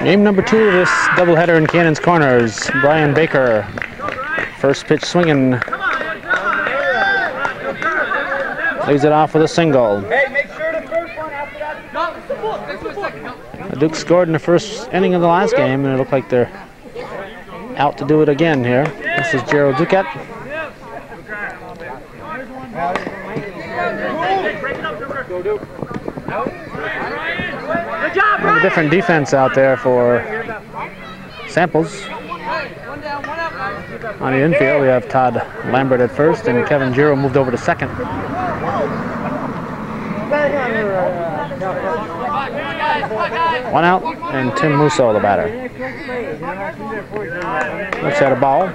Game number 2 of this doubleheader in Cannon's Corners. Brian Baker, first pitch swinging. Leaves it off with a single. The Dukes scored in the first inning of the last game, and it looked like they're out to do it again here. This is Gerald Duquette. And a different defense out there for Samples. On the infield, we have Todd Lambert at first, and Kevin Giro moved over to second. One out, and Tim Musso, the batter. Looks at a ball.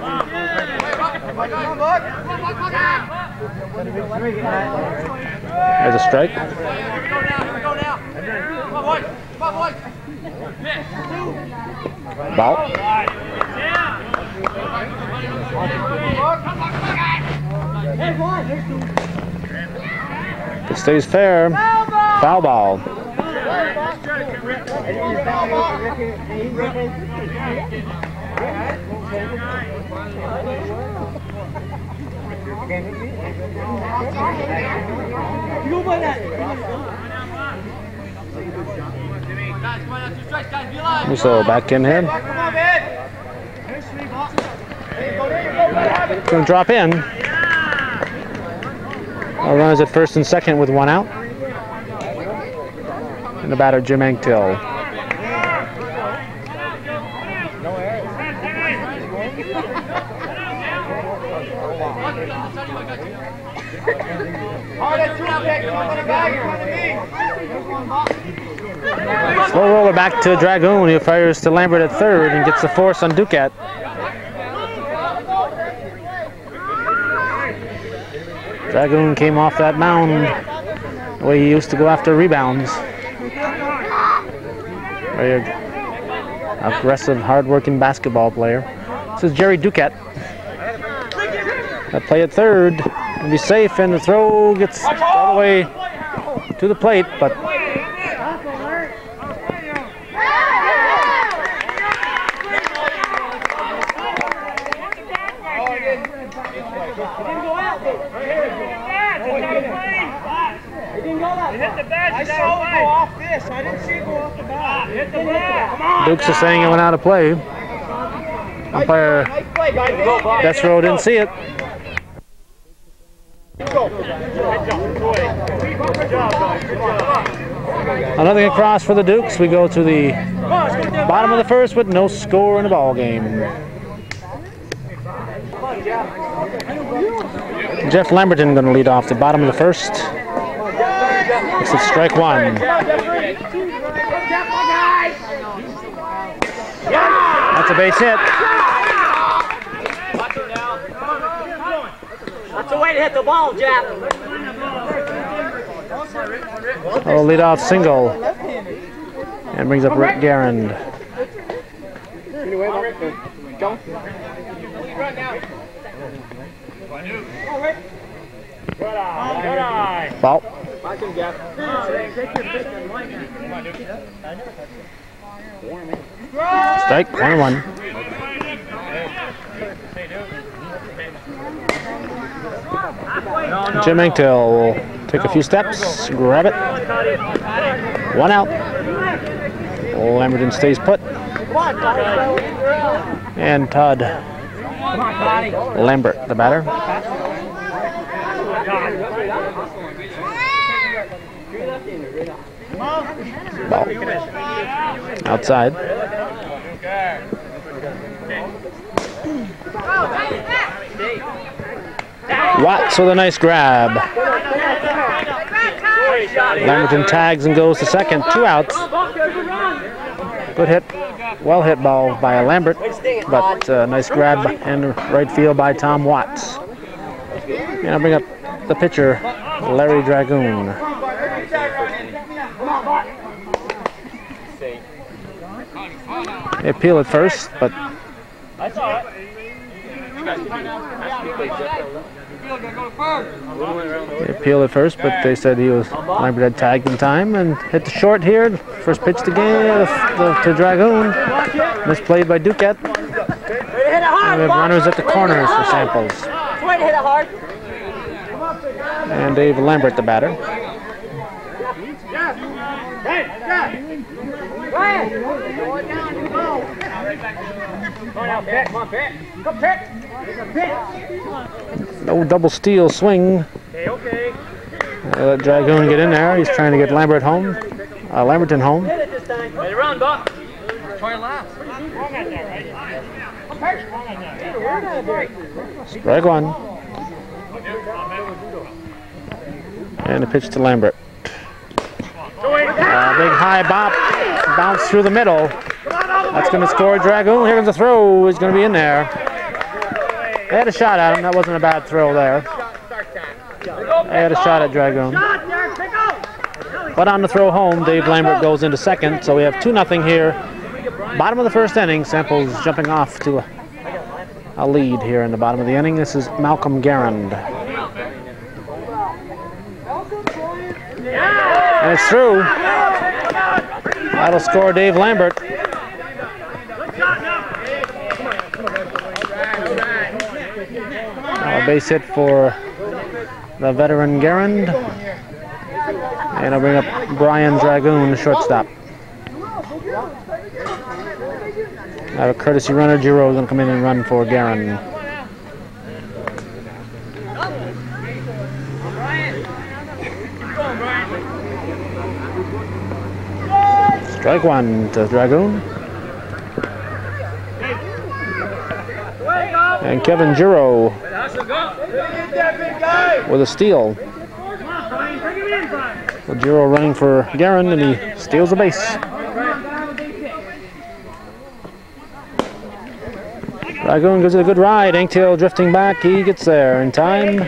There's a strike. Ball. If it stays fair, foul ball. So back in here. Going to drop in. Runners at first and second with one out. And the batter, Jim Anktill. Slow roller back to Dragoon. He fires to Lambert at third and gets the force on Duquette. Dragoon came off that mound the way he used to go after rebounds. Very aggressive, hard-working basketball player. This is Jerry Duquette. That play at third will be safe, and the throw gets all the way to the plate, but Dukes is saying it went out of play. Umpire Destro didn't see it. Nothing across for the Dukes. We go to the bottom of the first with no score in the ball game. Jeff Lamberton going to lead off the bottom of the first. It's a strike one. That's a base hit. That's the way to hit the ball, Jeff. A lead-off single. And brings up Rick Garand. Ball. Strike, 1-1. Jim Anktill will take a few steps, grab it. One out. Lamberton stays put. And Todd Lambert, the batter. Ball. Outside. Watts with a nice grab. Lamberton tags and goes to second. 2 outs. Good hit. Well hit ball by Lambert, but nice grab in right field by Tom Watts. And I'll bring up the pitcher, Larry Dragoon. They appeal at first, but They appealed at first, but they said Lambert had tagged in time and hit the short here. First pitch to Dragoon. Misplayed by Duquette. And we have runners at the corners for Samples. And Dave Lambert, the batter. No double steal swing. Let Dragoon get in there. He's trying to get Lambert home. Lamberton home. Strike one. And a pitch to Lambert. Big high bop. Bounce through the middle. That's going to score Dragoon. Here comes the throw. He's going to be in there. They had a shot at him. That wasn't a bad throw there. They had a shot at Dragoon. But on the throw home, Dave Lambert goes into second. So we have 2-0 here. Bottom of the first inning. Samples jumping off to a lead here in the bottom of the inning. This is Malcolm Garand. And it's through. That'll score Dave Lambert. A base hit for the veteran Garand. And I'll bring up Brian Dragoon, the shortstop. A courtesy runner, Giro, is going to come in and run for Garand. Strike one to Dragoon. And Kevin Giro with a steal. So Giro running for Garand, and he steals the base. Dragoon gives it a good ride. Engtail drifting back. He gets there in time.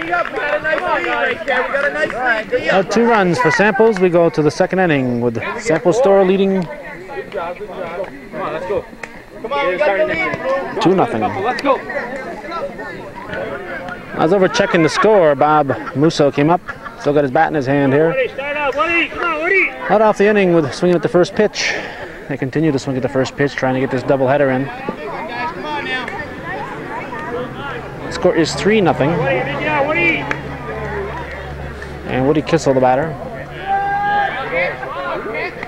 2 runs for Samples. We go to the second inning with Sample Store leading 2-0. Let's go. I was over checking the score. Bob Musso came up. Still got his bat in his hand here. Led off the inning with swinging at the first pitch. They continue to swing at the first pitch, trying to get this doubleheader in. The score is 3-0. And Woody Kissel, the batter.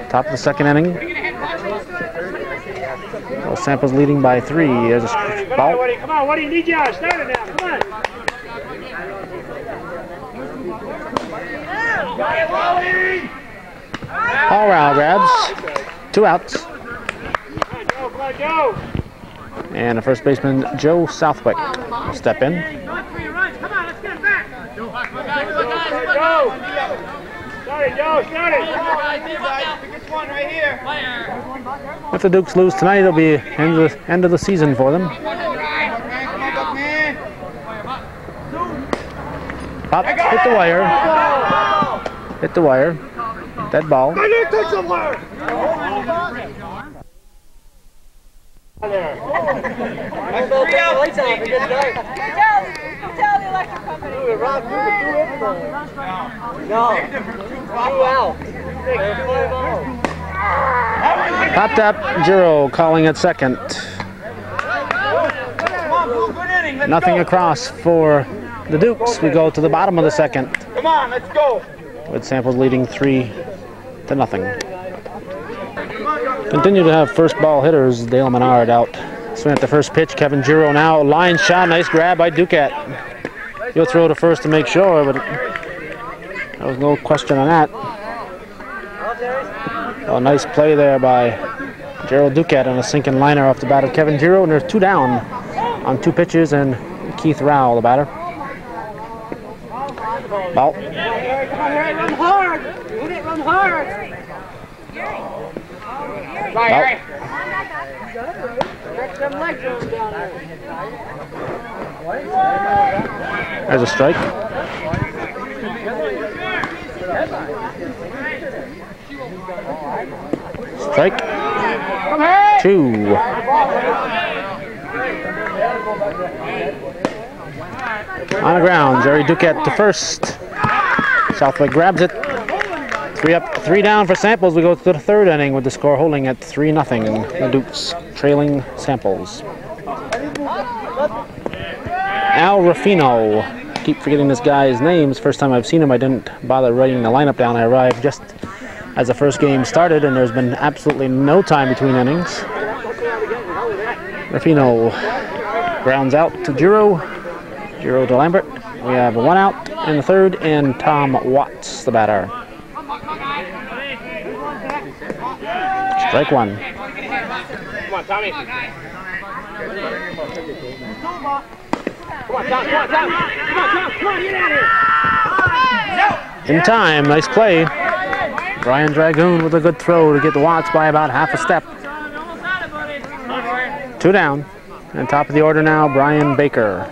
Top of the second inning. So Samples leading by 3. There's a ball. Come on, what do you need? You started now. Come on. All round grabs. 2 outs. And the first baseman, Joe Southwick, will step in. If the Dukes lose tonight, it'll be end of the season for them. Pop, hit the wire. Hit the wire. Dead ball. Popped up, Giro calling at second. Nothing across for the Dukes. We go to the bottom of the second. Come on, let's go. With Samples leading 3-0. Continue to have first ball hitters. Dale Menard out. Swing at the first pitch. Kevin Giro now. Line shot. Nice grab by Duquette. He'll throw to first to make sure, but there was no question on that. A nice play there by Gerald Duquette on a sinking liner off the bat of Kevin Giro, and there's 2 down on 2 pitches, and Keith Rowell, the batter. Ball. Run hard. Run hard. Ball. There's a strike. Strike. 2. On the ground, Jerry Duquette to first. Southwick grabs it. 3 up, 3 down for Samples. We go to the third inning with the score holding at 3-0. The Dukes trailing Samples. Al Ruffino. Keep forgetting this guy's names. First time I've seen him, I didn't bother writing the lineup down. I arrived just as the first game started, and there's been absolutely no time between innings. Ruffino grounds out to Giro. Giro to Lambert. We have 1 out in the third, and Tom Watts, the batter. Strike 1. Come on, Tommy. Come on, Tom. Come on, Tom. Come on, Tom. Come on, get out of here. In time, nice play. Brian Dragoon with a good throw to get Watts by about half a step. 2 down. And top of the order now, Brian Baker.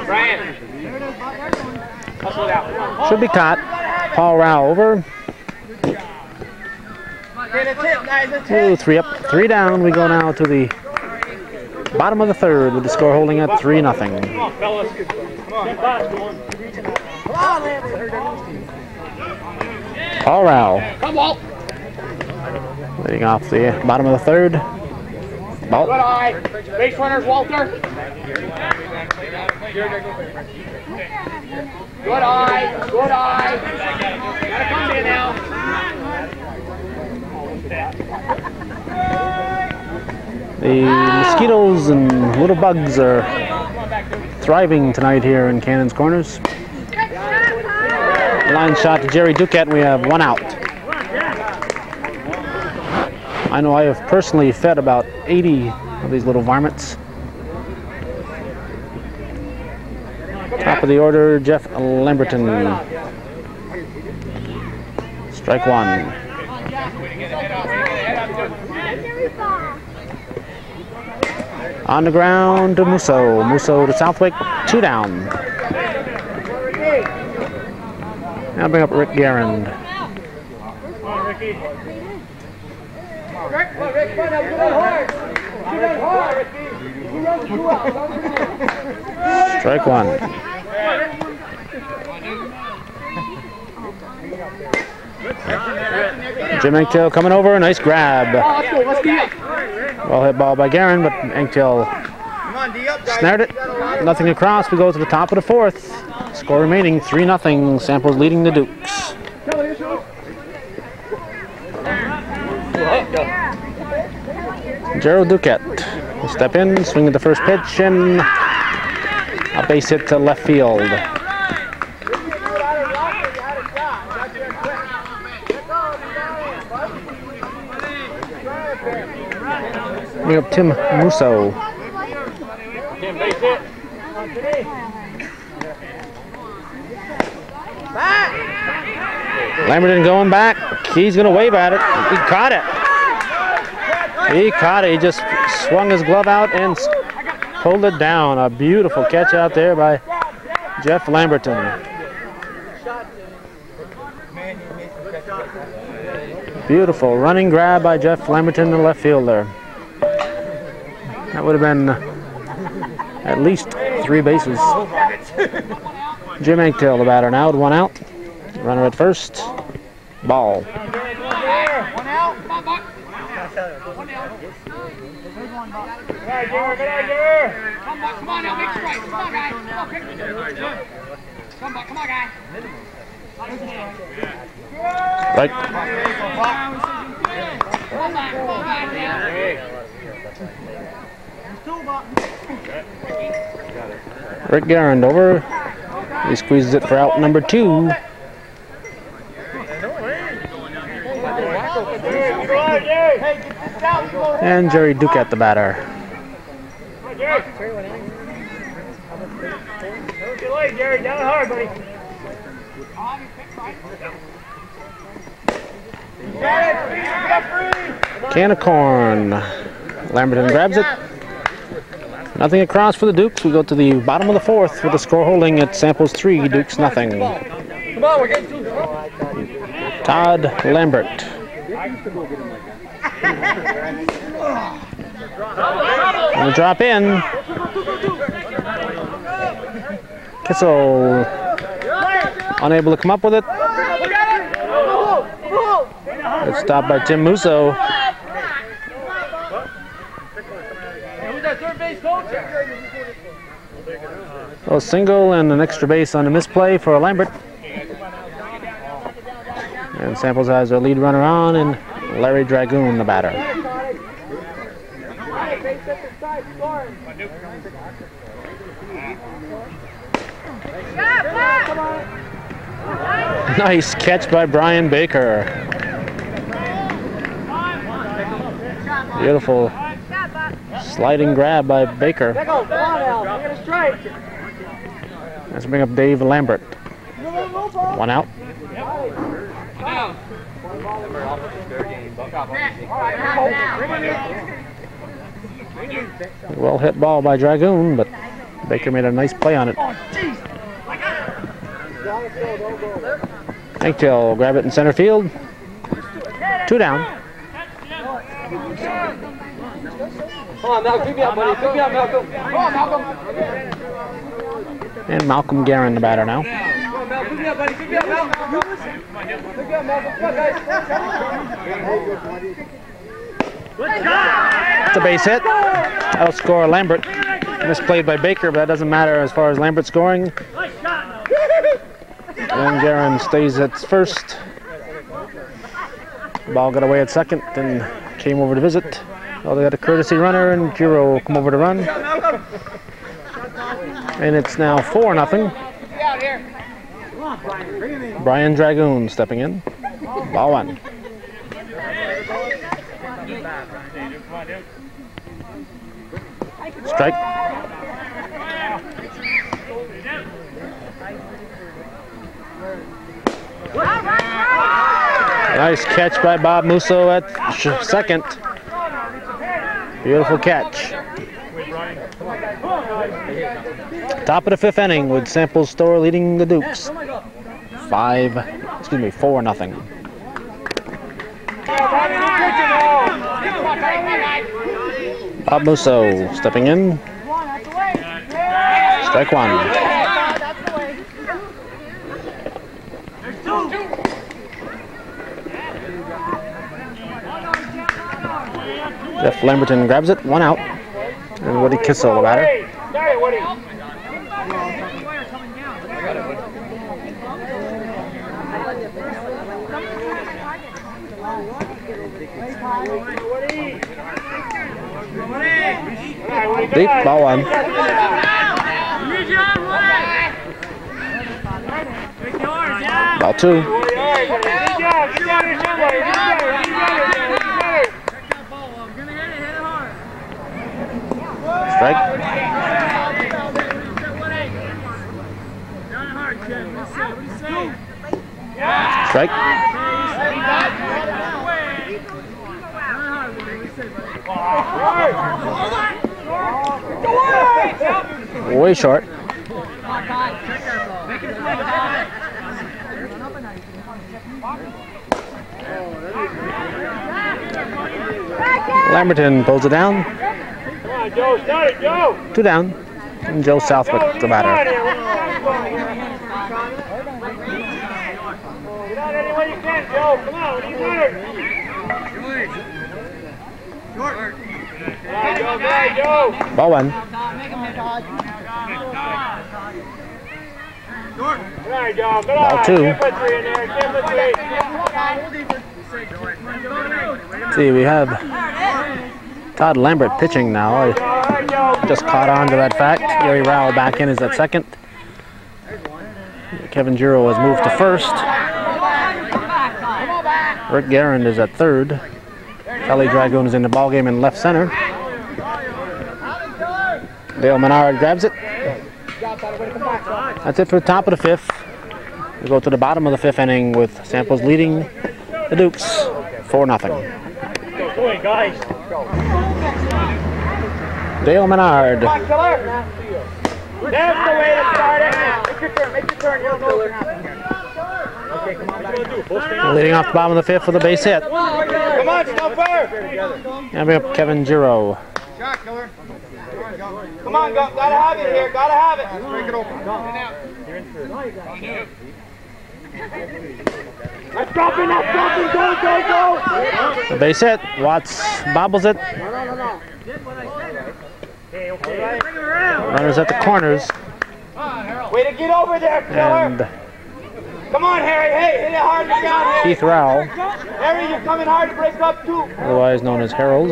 Brian. Should be caught. Paul Rao over. 2, 3 up, 3 down. We go now to the bottom of the third with the score holding at 3-0. Come on, fellas. Come on. Paul Rao. Come on. Leading off the bottom of the third. Ball. Good eye. Base runners, Walter. Good eye. Good eye. Gotta come in now. The mosquitoes and little bugs are thriving tonight here in Cannon's Corners. Line shot to Jerry Duquette. We have 1 out. I know I have personally fed about 80 of these little varmints. Top of the order, Jeff Lamberton. Strike 1. On the ground to Musso. Musso to Southwick. 2 down. Now bring up Rick Garand. Strike 1. Jim Anktail coming over. Nice grab. Well hit ball by Garand, but Anktail snared it. Nothing across. We go to the top of the fourth. Score remaining 3-0. Samples leading the Dukes. Gerald Duquette will step in, swing at the first pitch, and a base hit to left field. Bring up Tim Musso. Lamberton going back. He's going to wave at it. He caught it. He caught it. He just swung his glove out and pulled it down. A beautiful catch out there by Jeff Lamberton. Beautiful running grab by Jeff Lamberton, the left fielder. That would have been at least 3 bases. Jim Anktail, the batter now, with 1 out. Runner at first. Ball. 1 out. Come on now, make strike. Come on, guys. Come on, guys. Right. Rick Garand over. He squeezes it for out number 2. And Jerry Duquette, the batter. Don't get late, Jerry. Down hard, buddy. Can of corn. Lamberton grabs it. Nothing across for the Dukes. We go to the bottom of the fourth with the score holding at Samples 3, Dukes nothing. Come on, we're getting Todd Lambert. And the drop in. Kissel unable to come up with it. It's stopped by Tim Musso. A single and an extra base on a misplay for Lambert. And Samples has their lead runner on, and Larry Dragoon, the batter. Nice catch by Brian Baker. Beautiful sliding grab by Baker. Let's bring up Dave Lambert. One out. Well hit ball by Dragoon, but Baker made a nice play on it. Hanktail will grab it in center field. 2 down. Come on, Malcolm, pick me up, buddy. Pick me up, Malcolm. Come on, Malcolm. And Malcolm Guerin, the batter now. Come on, Malcolm, pick me up, buddy. Pick me up, Malcolm. Pick me up, Malcolm. Come on, guys. It's a base hit. Outscore Lambert. Misplayed by Baker, but that doesn't matter as far as Lambert scoring. And Guerin stays at first. Ball got away at second, then came over to visit. Oh, they got a courtesy runner, and Giro will come over to run. And it's now 4-0. Brian Dragoon stepping in. Ball 1. Strike. Nice catch by Bob Musso at second. Beautiful catch. Top of the 5th inning with Samples Store leading the Dukes. 4-0. Bob Musso stepping in. Strike 1. Jeff Lamberton grabs it, 1 out. And Woody Kissel, the batter. Deep, ball 1. Ball 2. Strike. Strike. Way short. Lamberton pulls it down. 2 down. And Joe Southwick, the batter. Get out any way you can, Joe. Come on, what are you doing? Go. Ball 1. Ball 2. See, we have Todd Lambert pitching now. I just caught on to that fact. Gary Rowell back in is at second. Kevin Giro has moved to first. Rick Guerin is at third. Kelly Dragoon is in the ballgame in left center. Dale Menard grabs it. That's it for the top of the 5th. We go to the bottom of the 5th inning with Samples leading the Dukes 4-0. Dale Menard. That's the way to start it. Make your turn. You don't know what's happening. Leading off the bottom of the fifth with a base hit. Come on, Stumper! And bring up Kevin Giro. Shot, killer. Come on, gotta have it here, gotta have it. Let's break it open. That's dropping, go! The base hit. Watts bobbles it. Runners at the corners. Way to get over there, killer! And come on, Harry, hey, hit it hard and down, Harry! Keith Rowell, Harry, you're coming hard to break up too! otherwise known as Harold.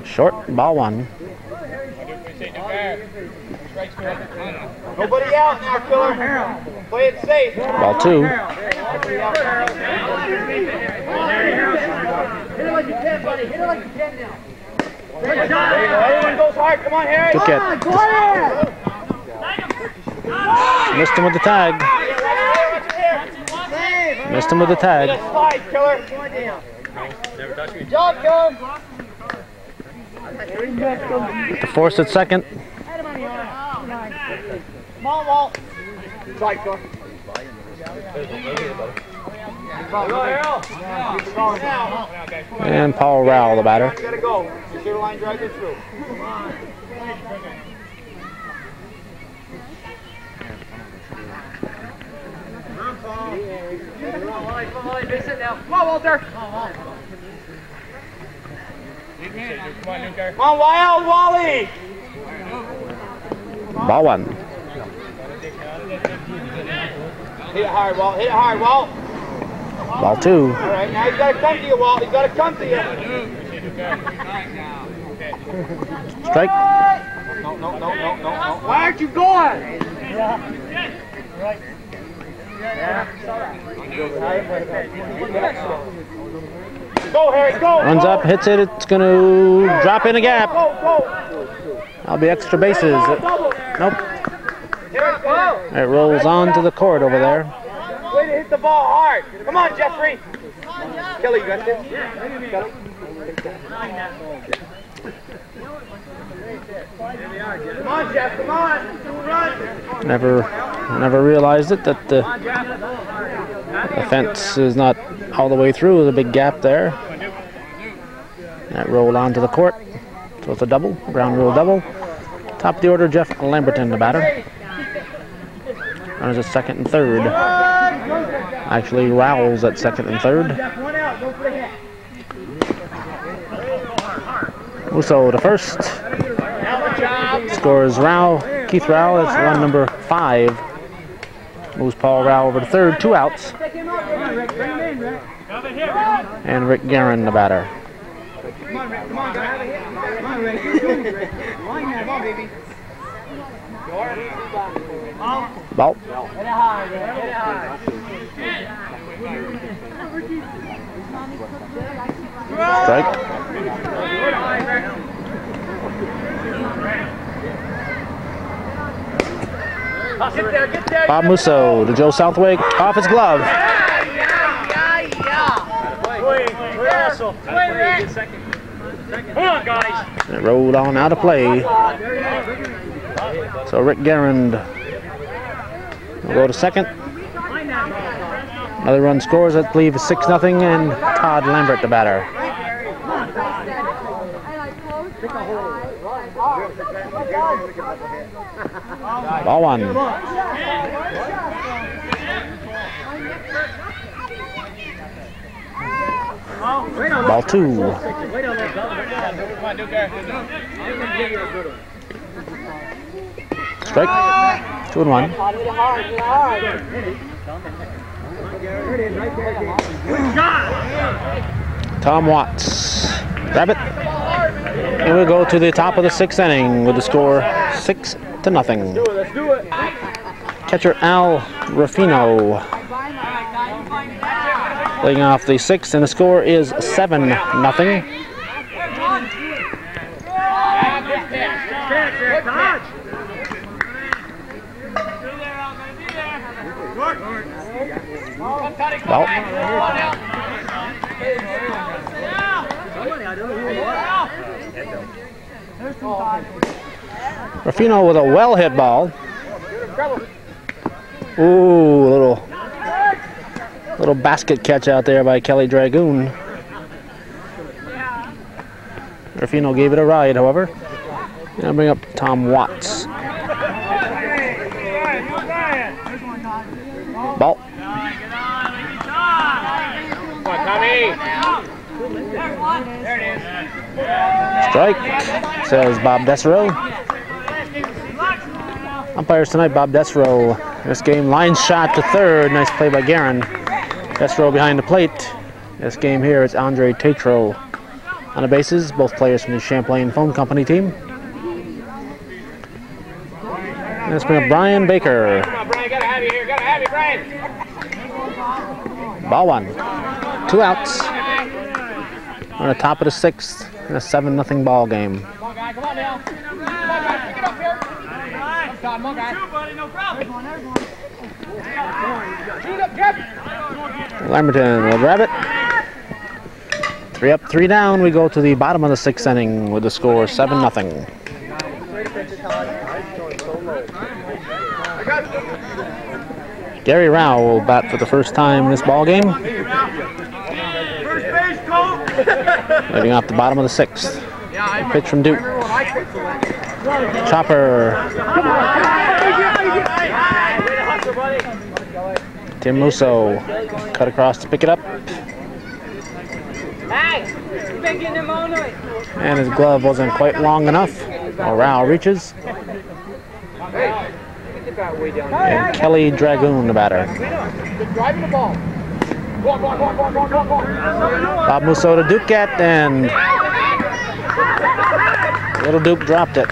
Short, ball one. Nobody out now, killer. Play it safe. Ball two. Hit it like you can, buddy. Hit it like you can now. Everyone goes hard. Come on, Harry. Good catch. Missed him with the tag. Missed him with the tag. Slide, killer. Good job, killer. To force it second. Come on, Walt. Slide, killer. And Paul Rowell, the batter. Gotta go. Center line drive it through. Come on, base it now. Come on, Walter. Come on, Wild Wally. Ball one. Hit it hard, Walt. Hit it hard, Walt. Ball two. All right, now he's got to come to you, Walt. He's got to come to you. Strike. No. Why aren't you going? Go, Harry, go. Runs up, hits it. It's going to drop in a gap. Go. That'll be extra bases. Nope. It rolls on to the court over there. Way to hit the ball hard. Come on, Jeffrey. Kelly, you got this? Kelly. Come on, Jeff. Come on. Run. Never realized it that the fence is not all the way through. There's a big gap there. That rolled onto the court. So it's a double, ground rule double. Top of the order, Jeff Lamberton, the batter. Runners at second and third. Actually, Rowell's at second and third. Musso to first. Scores Keith Rowell. That's run number 5. Moves Paul Rowell over to third. 2 outs. And Rick Guerin, the batter. Come on, Rick. Come on, Rick. Come on, baby. Ball. Strike. Get there. Bob Musso to Joe Southwick. Off his glove. Come on, guys. It rolled on out of play. So Rick Guerin will go to second. Another run scores, I believe, 6-0, and Todd Lambert, the batter. Ball one. Ball two. Strike. 2-1. Tom Watts. Grab it. And we'll go to the top of the 6th inning with the score 6-0. Let's do it. Catcher Al Ruffino leading off the 6th, and the score is 7-0. Well, Ruffino with a well-hit ball. Ooh, little basket catch out there by Kelly Dragoon. Rufino gave it a ride, however. Now bring up Tom Watts. Ball. Strike, says Bob Desero. Umpires tonight, Bob Desero. This game, line shot to third. Nice play by Guerin. Desero behind the plate. This game here is Andre Tatro on the bases. Both players from the Champlain Phone Company team. And let's bring up Brian Baker. Come on, Brian, gotta have you here. Gotta have you, Brian. Ball one. 2 outs. On the top of the 6th in a 7-0 ball game. Come on, guy. Come on now. Come on, guy. Pick it up here. Come on, guy. No problem. Shoot up, Jeff. Lamberton will grab it. 3 up, 3 down. We go to the bottom of the 6th inning with the score 7-0. Gary Rao will bat for the first time in this ball game. Leading off the bottom of the 6th. Pitch from Duke. Chopper. Tim Musso cut across to pick it up. And his glove wasn't quite long enough. Rao reaches. And Kelly Dragoon, the batter. Bob Musso to Duquette, and little Duke dropped it.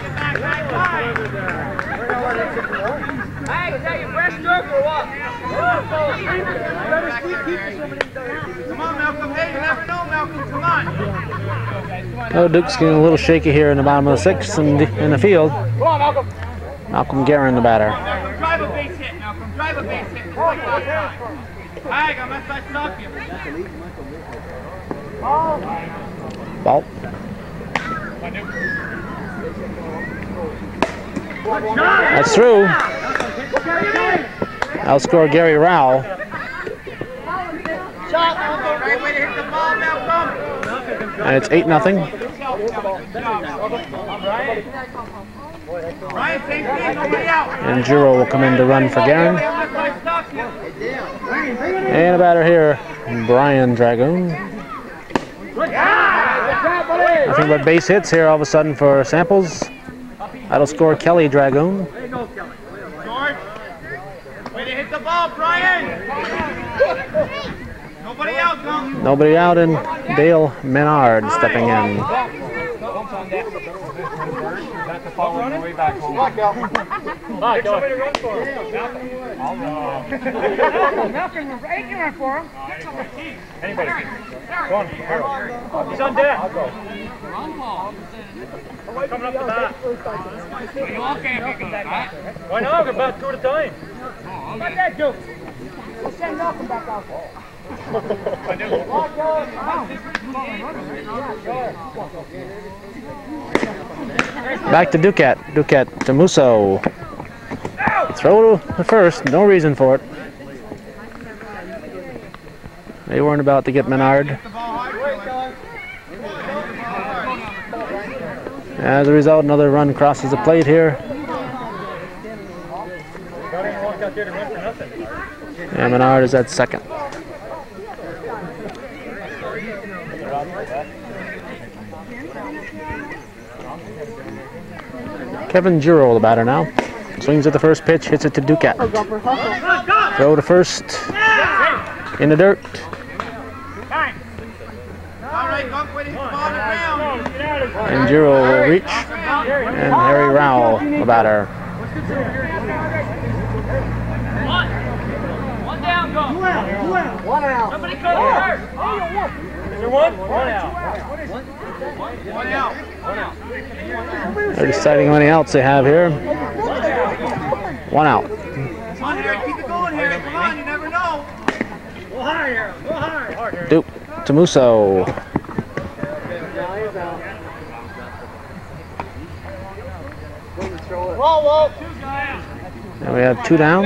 Little Duke's getting a little shaky here in the bottom of the 6th and in the field. Malcolm Guerin, the batter. Drive a base hit, Malcolm. Drive a base hit. I got my side stop you. Ball. That's through. Outscore Gary Rao. And it's 8-0. And Juro will come in to run for Guerin. And a batter here, Brian Dragoon. Nothing but base hits here all of a sudden for Samples. That'll score Kelly Dragoon. There you go, Kelly. George, way to hit the ball, Brian. Nobody out, huh? Nobody out, and Dale Menard stepping in. Way back home. Come on, Cal. Pick somebody to run for him. I'll run. Malcolm, you run for him. Anybody. Go on, Harold. He's on deck. I'll go. Coming up the bat. You all can't pick him back. Why not? We're about 2 at a time. Let that do. We'll send Malcolm back out. Back to Duquette. Duquette to Musso. Throw to the first. No reason for it. They weren't about to get Menard. As a result, another run crosses the plate here. And Menard is at second. Kevin Juro, the batter now. Swings at the first pitch, hits it to Duquette. Throw to first. In the dirt. And Juro will reach. And Harry Rowell, the batter. One down, go. 1 out. Somebody cut it hurt. Is there one? 1 out. 1 out. 1 out. They're deciding how many outs they have here. 1 out. Come on, Harry. Keep it going, Harry. Come on, you never know. Go hard, Harry. Go hard. Duke to Musso. Roll, 2 guys. And we have 2 down.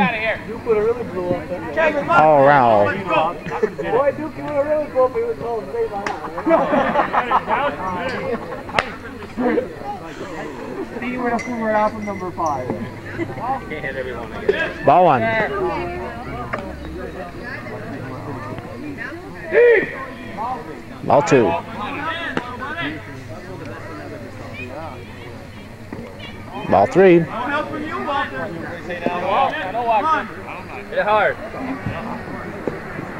Paul Rowell. Boy, Duke, you would have really broke me with all the state line. Steve would have figured out from number 5. Can't hit everyone again. Ball 1. Ball 2. Ball 3. No help from you, Walter. Hit it hard.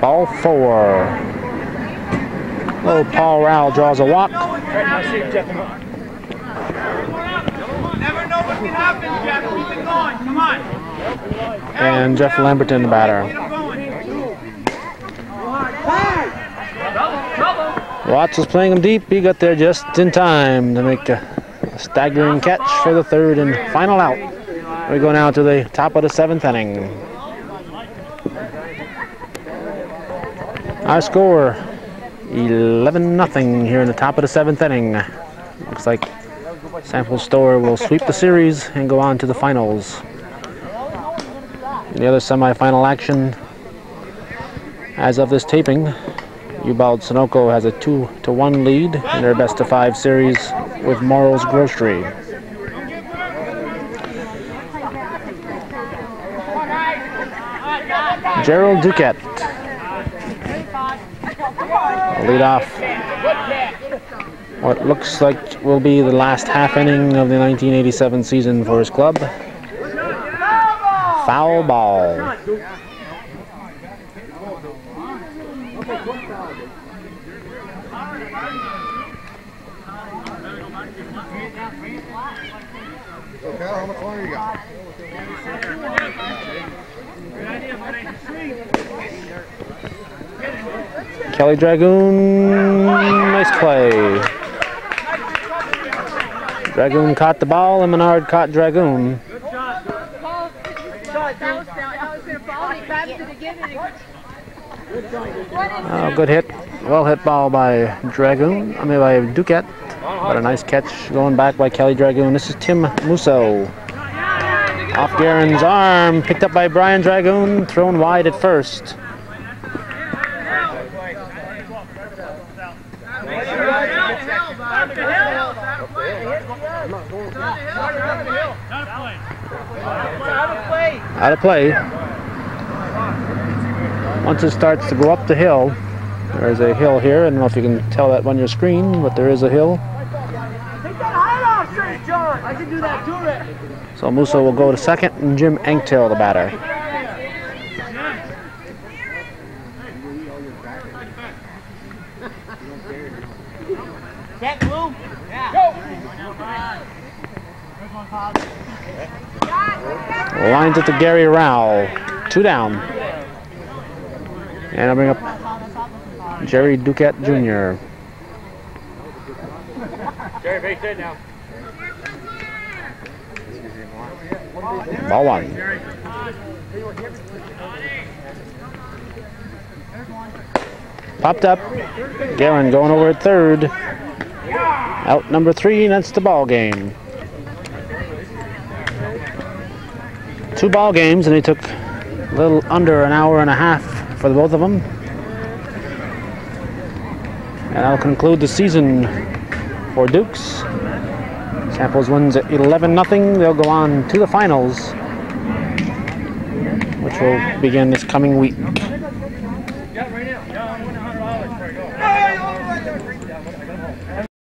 Ball 4. Oh, Paul Rowell draws a walk. Never know what can happen, Jeff. Keep it going. Come on. And Jeff Lamberton, the batter. Watts was playing him deep. He got there just in time to make a staggering catch for the 3rd and final out. We go now to the top of the 7th inning. Our score, 11-0 here in the top of the 7th inning. Looks like Sample Store will sweep the series and go on to the finals. The other semifinal action, as of this taping, Ubald Sunoco has a 2-1 lead in their best-of-5 series with Morrow's Grocery. Gerald Duquette lead off what looks like will be the last half inning of the 1987 season for his club. Foul ball. Okay, how much longer you got? Kelly Dragoon, nice play. Dragoon caught the ball and Menard caught Dragoon. Oh, good hit. Well hit ball by Dragoon. I mean by Duquette. But a nice catch going back by Kelly Dragoon. This is Tim Musso. Off Guerin's arm. Picked up by Brian Dragoon. Thrown wide at first. Out of play. Once it starts to go up the hill, there's a hill here. I don't know if you can tell that on your screen, but there is a hill. Take that height off, St. John. I can do that too, Rick. So Musso will go to second, and Jim Anktail, the batter. Set, Blue. Yeah. Lines it to Gary Rowell. 2 down. And I'll bring up Jerry Duquette Jr. Jerry, base hit now. Ball 1. Popped up. Guerin going over at third. Out number 3, and that's the ball game. 2 ball games, and they took a little under an hour and a half for the both of them. And that'll conclude the season for Dukes. Samples wins at 11-0. They'll go on to the finals, which will begin this coming week.